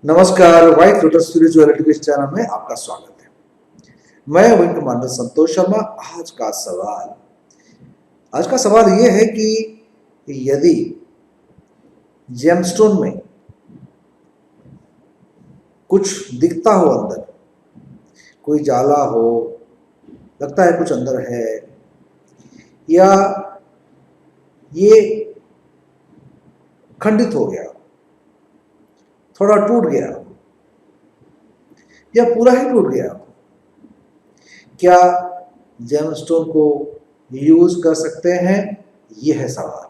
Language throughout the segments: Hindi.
नमस्कार, व्हाइट लोटस स्पिरिचुअलिटी के इस चैनल में आपका स्वागत है। मैं विंग कमांडर संतोष शर्मा। आज का सवाल यह है कि यदि जेमस्टोन में कुछ दिखता हो, अंदर कोई जाला हो, लगता है कुछ अंदर है, या ये खंडित हो गया, थोड़ा टूट गया या पूरा ही टूट गया, क्या जेमस्टोन को यूज कर सकते हैं? यह है सवाल।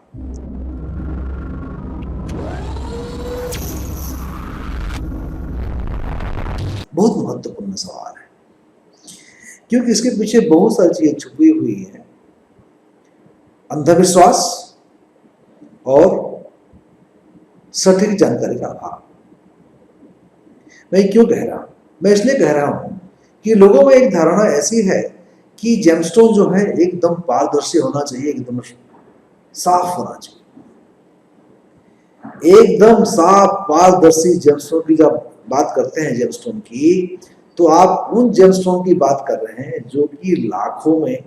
बहुत महत्वपूर्ण सवाल है, क्योंकि इसके पीछे बहुत सारी चीजें छुपी हुई हैं। अंधविश्वास और सटीक जानकारी का अभाव। मैं क्यों कह रहा हूं? मैं इसलिए कह रहा हूं कि लोगों में एक धारणा ऐसी है कि जेमस्टोन जो है एकदम पारदर्शी होना चाहिए, एकदम साफ होना चाहिए। एकदम साफ पारदर्शी जेमस्टोन की जब बात करते हैं जेमस्टोन की, तो आप उन जेमस्टोन की बात कर रहे हैं जो कि लाखों में,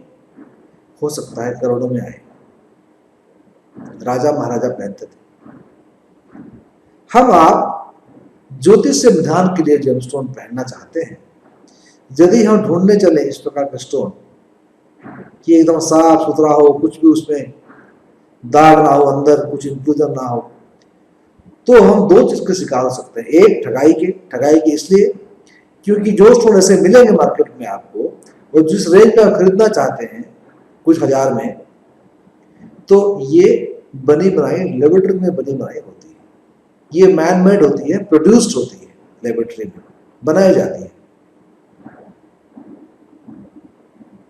हो सकता है करोड़ों में आए। राजा महाराजा पहनते थे। हम आप ज्योतिष से निदान के लिए जेमस्टोन पहनना चाहते हैं। यदि हम ढूंढने चले इस प्रकार का स्टोन कि एकदम साफ सुथरा हो, कुछ भी उसमें दाग ना हो, अंदर कुछ इंफ्यूजन ना हो, तो हम दो चीज के शिकार हो सकते हैं। एक, ठगाई के इसलिए क्योंकि जो स्टोन ऐसे मिलेंगे मार्केट में आपको, और जिस रेंज में खरीदना चाहते हैं कुछ हजार में, तो ये बनी बनाई लेबोरेटरी में बनी बनाई होती है। ये मैन मेड होती है, प्रोड्यूस्ड होती है, लेबोरेटरी में बनाई जाती है।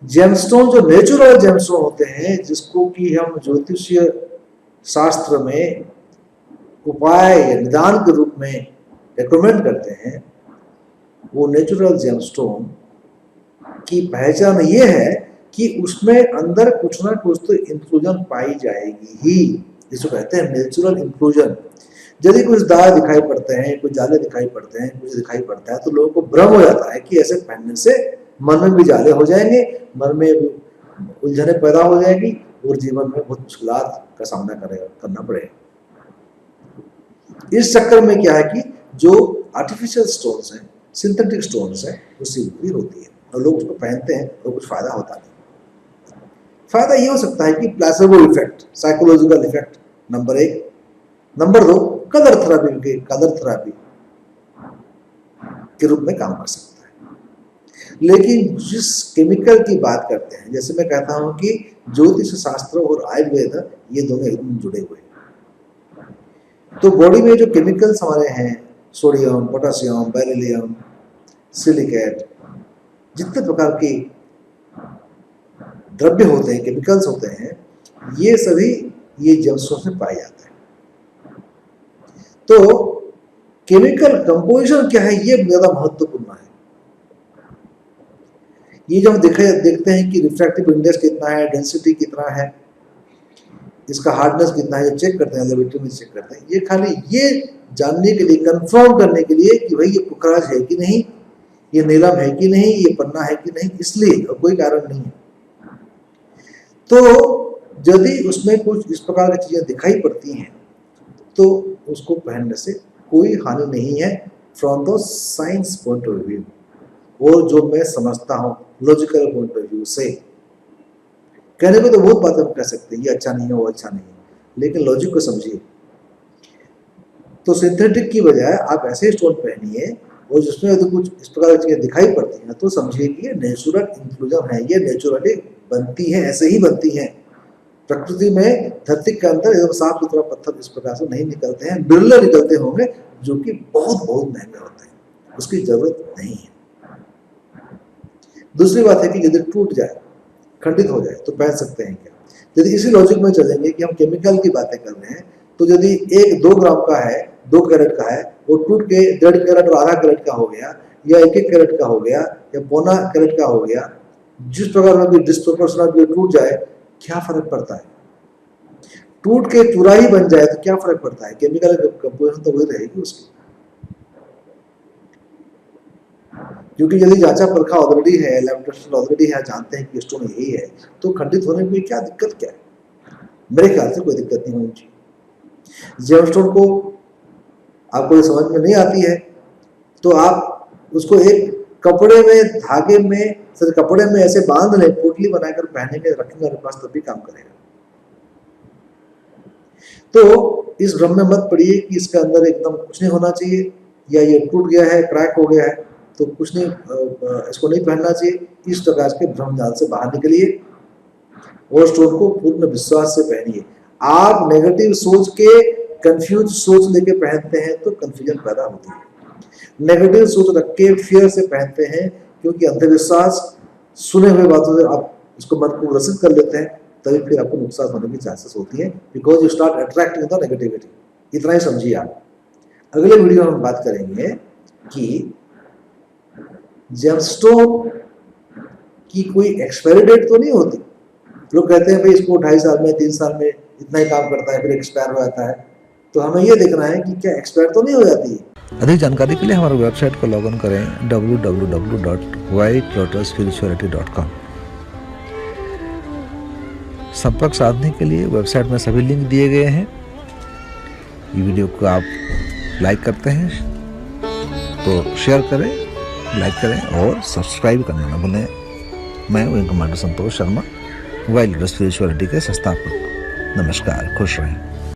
जेमस्टोन जो नेचुरल जेमस्टोन होते हैं, जिसको कि हम ज्योतिषीय शास्त्र में उपाय या निदान के रूप में रिकमेंड करते हैं, वो नेचुरल जेमस्टोन की पहचान ये है कि उसमें अंदर कुछ ना कुछ तो इंक्लूजन पाई जाएगी ही, जिसको कहते हैं नेचुरल इंक्लूजन। यदि कुछ दाग दिखाई पड़ते हैं, कुछ जाले दिखाई पड़ते हैं, कुछ दिखाई पड़ता है, तो लोगों को भ्रम हो जाता है कि ऐसे पहनने से मन में भी जाले हो जाएंगे, मन में भी उलझने पैदा हो जाएगी और जीवन में बहुत मुश्किलात का सामना करना पड़ेगा। इस चक्कर में क्या है कि जो आर्टिफिशियल स्टोन्स हैं, सिंथेटिक स्टोन्स हैं, उसकी बिक्री होती है और लोग उसको पहनते हैं और कुछ फायदा होता नहीं। फायदा ये हो सकता है कि placebo effect, psychological effect, number एक। नंबर दो, कलर थेरापी के रूप में काम कर सकता है। लेकिन जिस केमिकल की बात करते हैं, जैसे मैं कहता हूं कि ज्योतिष शास्त्र और आयुर्वेद ये दोनों एकदम जुड़े हुए हैं। तो बॉडी में जो केमिकल्स हमारे हैं, सोडियम, पोटेशियम, बेरिलियम, सिलिकेट, जितने प्रकार के द्रव्य होते हैं, केमिकल्स होते हैं, ये सभी ये जेमस्टोन में पाए जाते हैं। तो केमिकल कंपोजिशन क्या है, ये ज्यादा महत्वपूर्ण है। ये जब देखते हैं कि रिफ्रैक्टिव इंडेक्स कितना है, डेंसिटी कितना है, इसका हार्डनेस कितना है, जब चेक करते हैं, लेबोरेटरी में चेक करते हैं, ये खाली ये जानने के लिए, कंफर्म करने के लिए कि भाई ये पुखराज है कि नहीं, ये नीलम है कि नहीं, ये पन्ना है कि नहीं, इसलिए, और कोई कारण नहीं है। तो यदि उसमें कुछ इस प्रकार की चीजें दिखाई पड़ती हैं, तो उसको पहनने से कोई हानि नहीं है from the science point of view, और जो मैं समझता हूं लॉजिकल पॉइंट ऑफ व्यू से। कहने को तो बहुत बातें हम कह सकते हैं, ये अच्छा नहीं है, वो अच्छा नहीं है, लेकिन लॉजिक को समझिए। तो सिंथेटिक की बजाय आप ऐसे स्टोन पहनिए और जिसमें यदि कुछ इस प्रकार की चीजें दिखाई पड़ती हैं, तो समझिए कि ये नेचुरल इंक्लूजन है, ये नेचुरली बनती है, ऐसे ही बनती है। प्रकृति में धरती के अंदर एकदम साफ सुथरा पत्थर इस प्रकार से नहीं निकलते हैं, बिरले निकलते होंगे, जो कि बहुत बहुत महंगे होते हैं, उसकी जरूरत नहीं है। दूसरी बात है कि यदि टूट जाए, खंडित हो जाए, तो पहन सकते हैं क्या? यदि इसी लॉजिक में चलेंगे कि हम केमिकल की बातें कर रहे हैं, तो यदि 1-2 ग्राम का है, 2 कैरेट का है, वो टूट के 1.5 कैरेट और आधा कैरेट का हो गया, या 1-1 कैरेट का हो गया, या पौना कैरेट का हो गया, जिस प्रकार में भी डिस्प्रोपोर्शनल भी टूट जाए, क्या फर्क पड़ता है? टूट के चूरा ही बन जाए तो क्या फर्क पड़ता है? केमिकल कंपोजिशन तो वही रहेगी उसकी। क्योंकि यदि जांचा परखा ऑलरेडी है, लैब टेस्ट ऑलरेडी है, जानते हैं कि स्टोन यही है, तो खंडित होने में क्या दिक्कत क्या है? मेरे ख्याल से कोई दिक्कत नहीं होनी चाहिए। जेमस्टोन को आपको ये समझ में नहीं आती है तो आप उसको एक कपड़े में, धागे में, सिर्फ कपड़े में ऐसे बांध लें, पोटली बनाकर पहनेंगे, रखेंगे अपने पास, तब भी काम करेगा। तो इस भ्रम में मत पड़िए कि इसके अंदर एकदम कुछ नहीं होना चाहिए, या ये टूट गया है, क्रैक हो गया है तो कुछ नहीं, इसको नहीं पहनना चाहिए। इस प्रकार के भ्रम जाल से बाहर निकलिए और स्टोन को पूर्ण विश्वास से पहनिए। आप नेगेटिव सोच के, कंफ्यूज सोच लेके पहनते हैं तो कंफ्यूजन पैदा होती है। नेगेटिव सोच रख के फियर से पहनते हैं, क्योंकि अंधविश्वास, सुने हुए बातों से आप इसको मन को ग्रसित कर लेते हैं, तभी फिर आपको नुकसान होने की चांसेस होती है, because you start attracting the negativity. इतना ही समझिए आप। अगले वीडियो में हम बात करेंगे कि जेमस्टोन की कोई एक्सपायरी डेट तो नहीं होती। लोग कहते हैं भाई इसको 2.5 साल में, 3 साल में इतना ही काम करता है, फिर एक्सपायर हो जाता है। तो हमें ये देखना है कि क्या एक्सपायर तो नहीं हो जाती है। अधिक जानकारी के लिए हमारे वेबसाइट को लॉग इन करें www.whitelotusspirituality.com। संपर्क साधने के लिए वेबसाइट में सभी लिंक दिए गए हैं। ये वीडियो को आप लाइक करते हैं तो शेयर करें, लाइक करें और सब्सक्राइब करना ना भूलें। मैं wing commander Santosh Sharma, white lotus spirituality के संस्थापक। नमस्कार, खुश रहें।